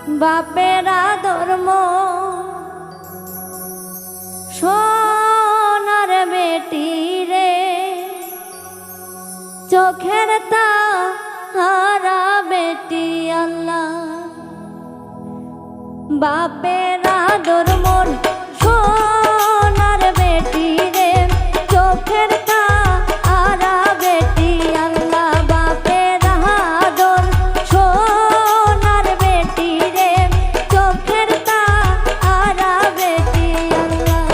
বাপেরা ধর্ম সোনার বেটি রে, চোখের তারা বেটি আল্লাহ। বাপেরা ধর্ম সোনার বেটি রে, চোখের তারা বেটি আল্লাহ। বাপেরা ধর্ম সোনার বেটি রে, চোখের তারা বেটি আল্লাহ।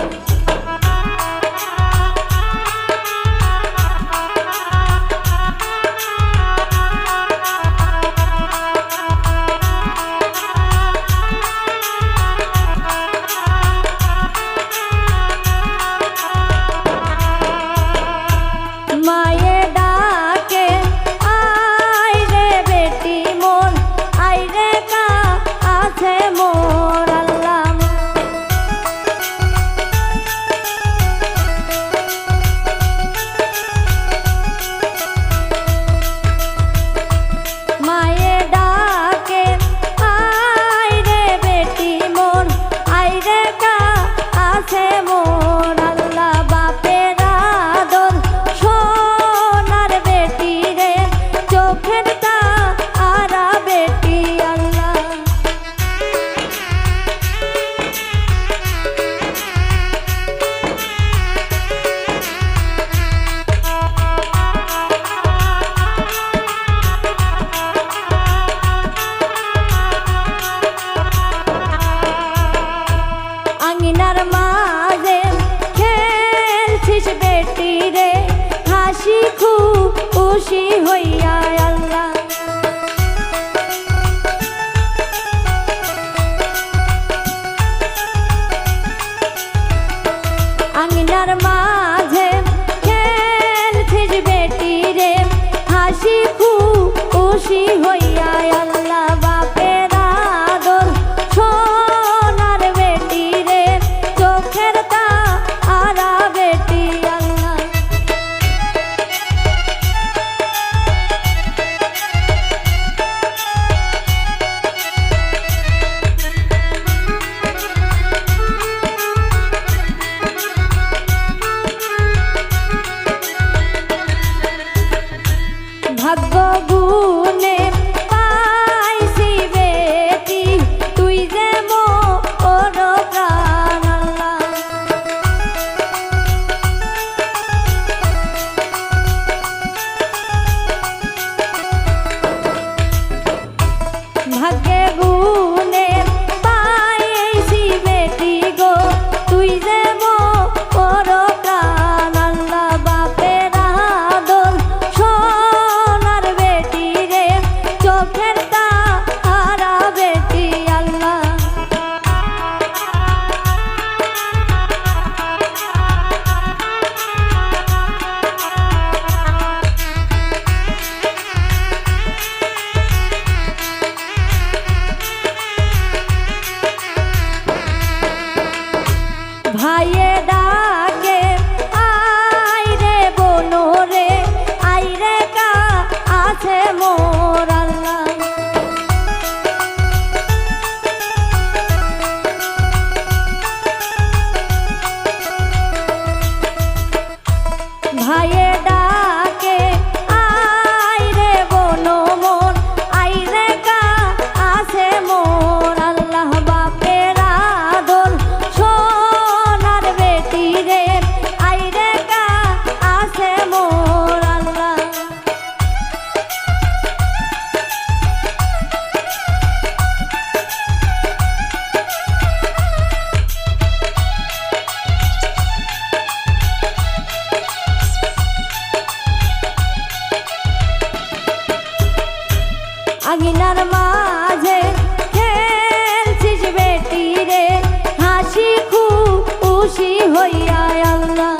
আঙিনার মাঝে খেলছিস বেটি রে, হাসি খুশি হইয়া আল্লাহ। আঙিনার মাঝে খেলছিস বেটি রে, হাসি খুশি হইয়া আল্লাহ। বাপেরা দোল সোনার বেটি রে, চোখের তারা বেটি আল্লাহ। ভাগ্য গুণে পাইছি বেটি, তুই যে মোর প্রাণ আল্লাহ। ভাগ্যে গুণে পাইছি বেটি গো, তুই যে মোর প্রাণ আল্লাহ। বাপেরা দোল সোনার বেটি রে, চোখের তারা বেটি আল্লাহ। ভাইয়ে ডাকে আই রে বোনো রে, আই রে কা আছে মোর আল্লাহ। ভাইয়ে ডাকে আই রে বোনো মোর, আই রে কা আছে মোর আল্লাহ। বাপেরা দোল সোনার বেটি রে, আই রে কা আছে মোর আল্লাহ। আঙিনার মাঝে খেলছিস বেটি রে, হাসি খুশি হইয়া আল্লাহ।